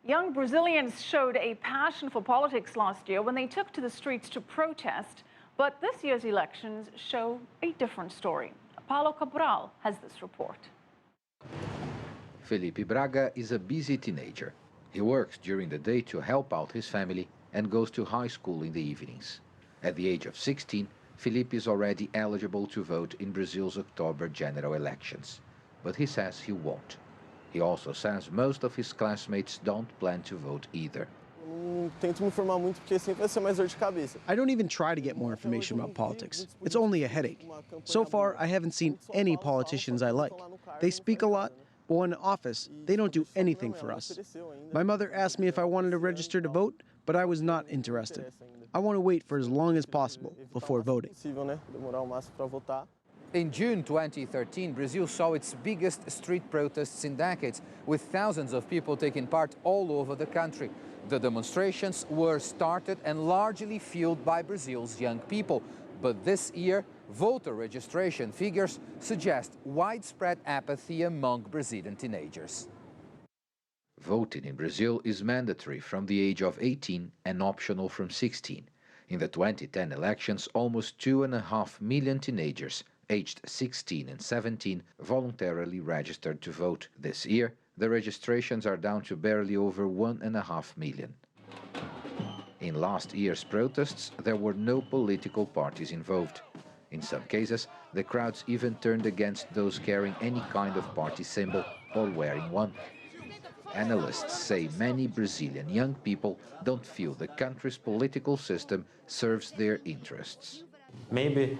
Young Brazilians showed a passion for politics last year when they took to the streets to protest, but this year's elections show a different story. Paulo Cabral has this report. Felipe Braga is a busy teenager. He works during the day to help out his family and goes to high school in the evenings. At the age of 16, Felipe is already eligible to vote in Brazil's October general elections. But he says he won't. He also says most of his classmates don't plan to vote either. I don't even try to get more information about politics. It's only a headache. So far, I haven't seen any politicians I like. They speak a lot, but when in office, they don't do anything for us. My mother asked me if I wanted to register to vote, but I was not interested. I want to wait for as long as possible before voting. In June 2013, Brazil saw its biggest street protests in decades, with thousands of people taking part all over the country. The demonstrations were started and largely fueled by Brazil's young people. But this year, voter registration figures suggest widespread apathy among Brazilian teenagers. Voting in Brazil is mandatory from the age of 18 and optional from 16. In the 2010 elections, almost 2.5 million teenagers aged 16 and 17 voluntarily registered to vote. This year, the registrations are down to barely over 1.5 million. In last year's protests, there were no political parties involved. In some cases, the crowds even turned against those carrying any kind of party symbol or wearing one. Analysts say many Brazilian young people don't feel the country's political system serves their interests. Maybe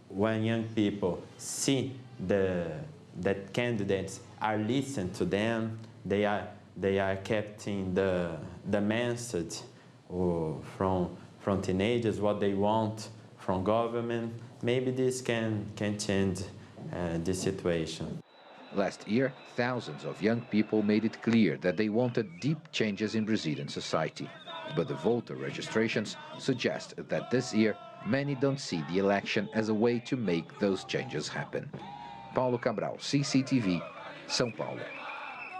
when young people see that candidates are listened to them, they are capturing the message from teenagers, what they want from government. Maybe this can change the situation. Last year, thousands of young people made it clear that they wanted deep changes in Brazilian society. But the voter registrations suggest that this year, many don't see the election as a way to make those changes happen. Paulo Cabral, CCTV, São Paulo.